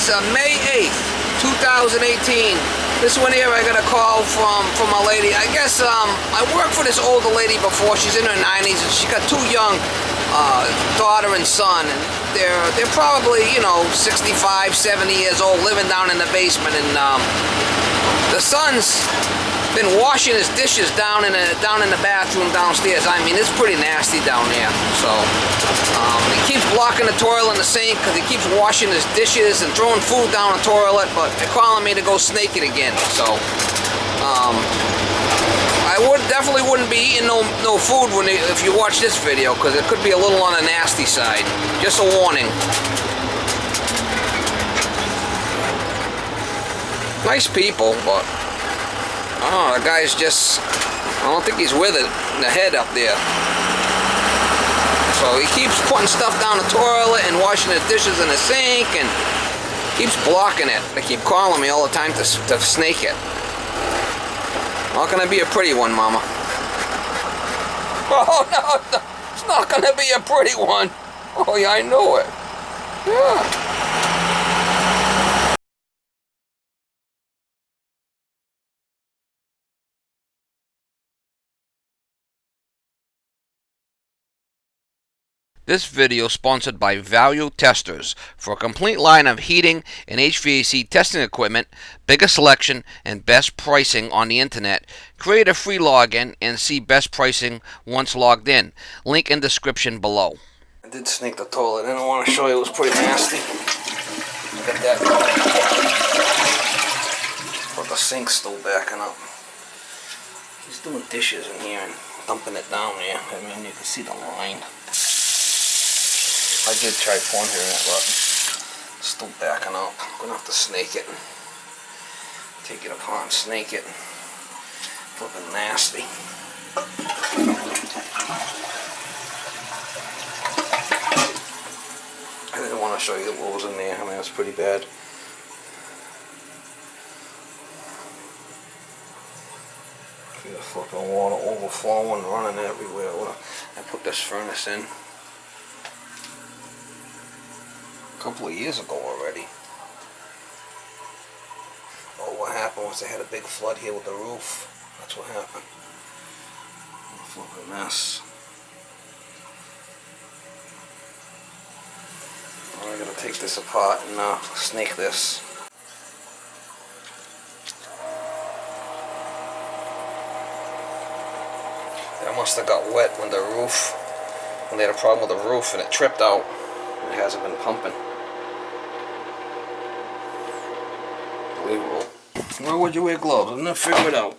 It's May 8th, 2018. This one here I got a call from a lady. I guess I worked for this older lady before. She's in her 90s and she got two young daughter and son, and they're probably, you know, 65, 70 years old, living down in the basement, and the son's been washing his dishes down in the bathroom downstairs. I mean, it's pretty nasty down there. So he keeps blocking the toilet and the sink because he keeps washing his dishes and throwing food down the toilet. But they're calling me to go snake it again. So I definitely wouldn't be eating no food if you watch this video, because it could be a little on the nasty side. Just a warning. Nice people, but oh, the guy's just, I don't think he's with it in the head up there. So he keeps putting stuff down the toilet and washing his dishes in the sink and keeps blocking it. They keep calling me all the time to snake it. Not gonna be a pretty one, Mama. Oh, no, it's not gonna be a pretty one. Oh, yeah, I know it. Yeah. This video is sponsored by Value Testers. For a complete line of heating and HVAC testing equipment, bigger selection, and best pricing on the internet, create a free login and see best pricing once logged in. Link in description below. I did snake the toilet. I didn't want to show you. It was pretty nasty. Look at that. But the sink's still backing up. He's doing dishes in here and dumping it down there. I mean, you can see the line. I did try plunging it, but it's still backing up. I'm going to have to snake it. Take it apart and snake it. Flipping nasty. I didn't want to show you what was in there. I mean, it's pretty bad. See the flipping water overflowing, running everywhere. I put this furnace in a couple of years ago already. Oh, what happened was they had a big flood here with the roof. That's what happened. A flipping mess. Well, I gotta take this apart and snake this. That must have got wet when they had a problem with the roof and it tripped out. It hasn't been pumping. Unbelievable. Why would you wear gloves? I'm gonna figure it out.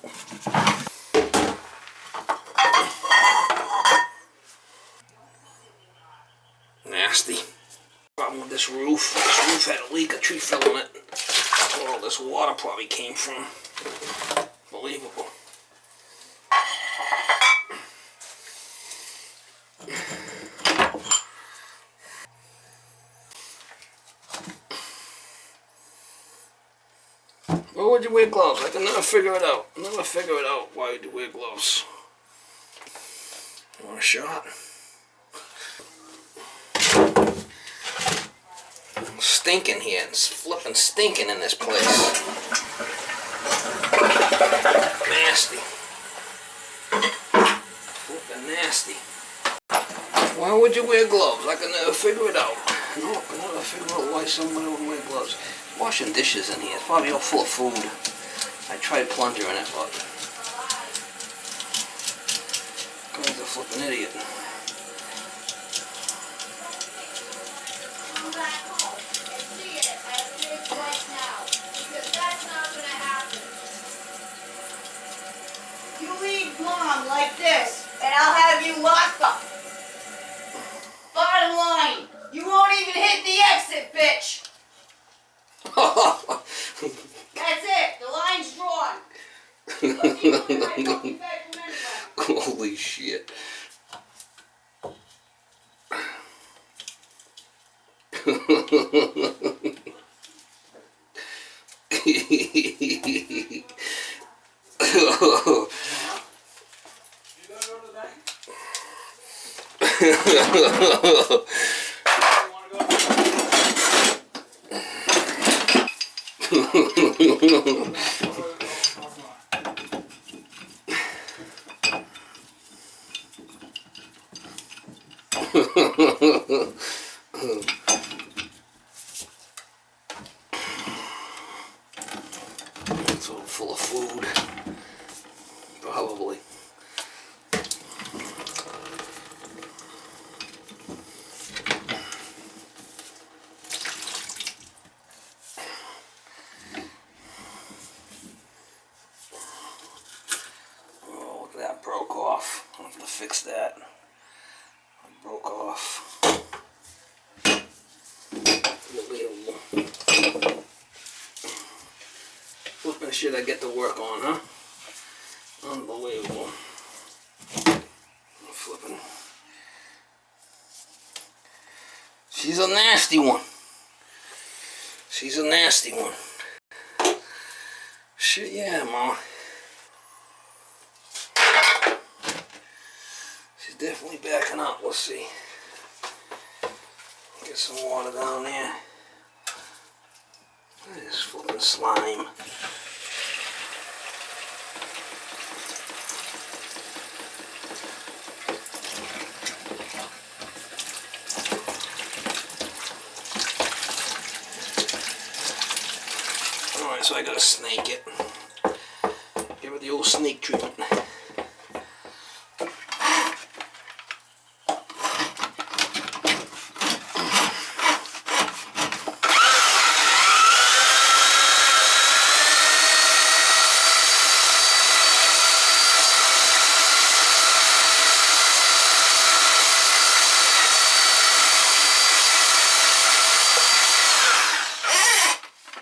Nasty. Problem with this roof. This roof had a leak. A tree fell on it. That's where all this water probably came from. Unbelievable. Why would you wear gloves? I can never figure it out. Never figure it out. Why would you wear gloves? You want a shot? Stinking here. It's flipping stinking in this place. Nasty. Flipping nasty. Why would you wear gloves? I can never figure it out. No, I can never figure out why somebody would wear gloves. Washing dishes in here. It's probably all full of food. I tried plunging it, but guy's a flipping idiot. You leave Mom like this, and I'll have you locked up. Bottom line, you won't even hit the exit, bitch. That's it. The line's drawn. Holy shit. It's all full of food, probably. Oh, look at that, broke off. I'll have to fix that. It broke off. Unbelievable. Flipping shit I get to work on, huh? Unbelievable. Flipping. She's a nasty one. She's a nasty one. Shit, yeah, Mama. She's definitely backing up. We'll see. Get some water down there. This flipping slime. Alright, so I gotta snake it. Give it the old snake treatment.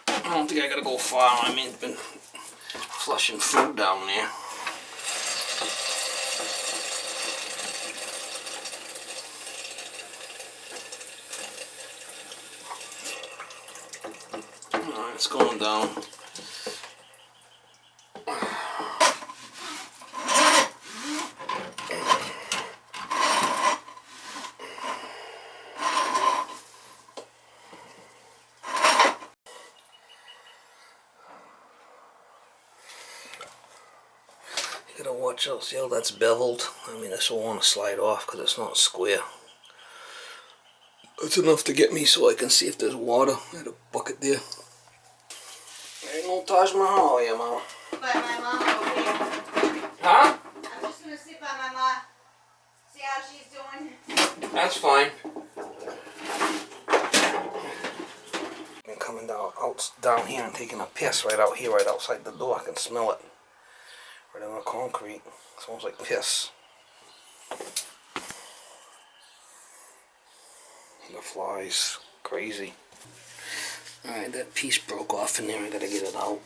I don't think I gotta go far. I mean, it's been flushing food down there. Alright, it's going down. You gotta watch out, see how that's beveled? I mean, this will want to slide off because it's not square. That's enough to get me so I can see if there's water. I had a bucket there. There ain't no Taj Mahal here, Mama. By my mom over here. Huh? I'm just gonna sit by my mom. See how she's doing. That's fine. I'm coming down here and taking a piss right out here, right outside the door. I can smell it. Right on the concrete. It smells like piss. The flies. Crazy. Alright, that piece broke off in there. I gotta get it out.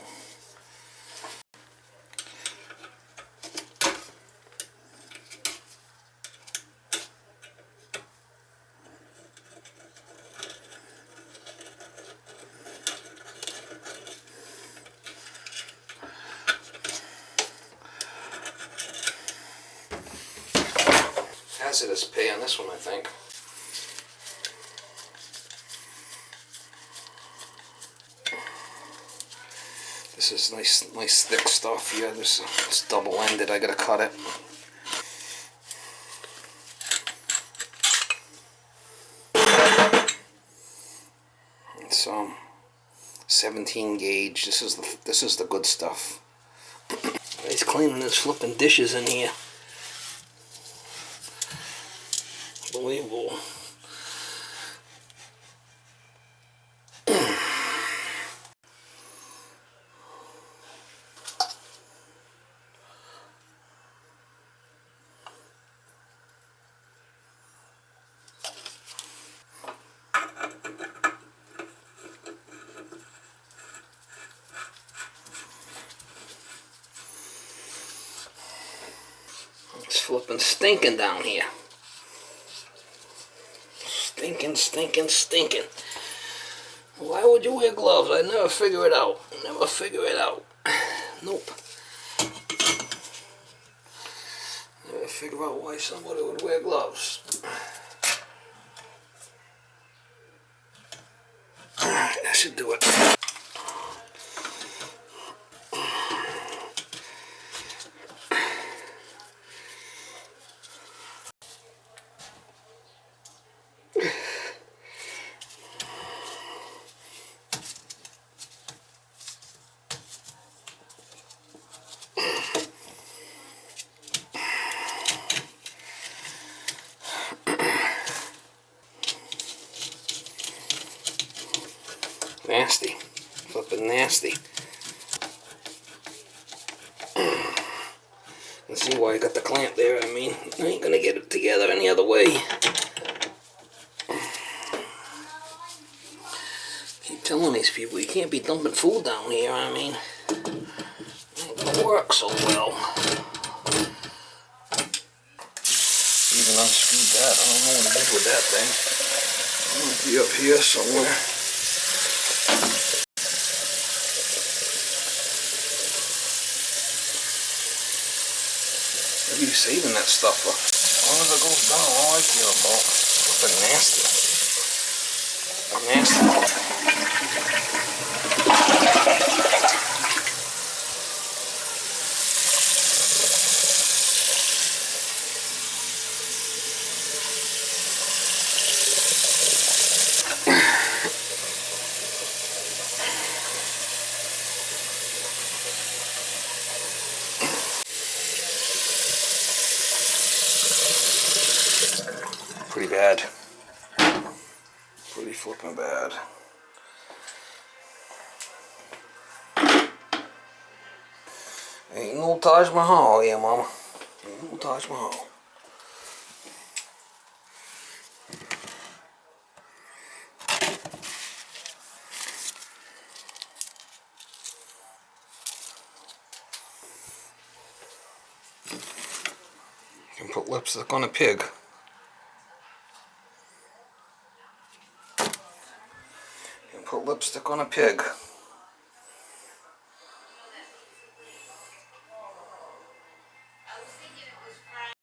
Hazardous pay on this one, I think. This is nice thick stuff here. It's double-ended. I gotta cut it. It's 17 gauge. This is the good stuff. He's cleaning his flipping dishes in here. Unbelievable. It's flipping stinking down here. Stinking. Why would you wear gloves? I never figure it out. Nope. Never figure out why somebody would wear gloves. Alright, that should do it. Nasty. Flipping nasty. Let's see why I got the clamp there. I mean, I ain't gonna get it together any other way. Keep telling these people you can't be dumping food down here. I mean, it ain't gonna work so well. Even unscrewed that. I don't know what I did with that thing. It might be up here somewhere. Maybe you're saving that stuff for as long as it goes down. All I care about. Flipping nasty. Nasty. Pretty bad. Pretty flipping bad. Ain't no Taj Mahal here, Mama. Ain't no Taj Mahal. You can put lipstick on a pig. You can put lipstick on a pig.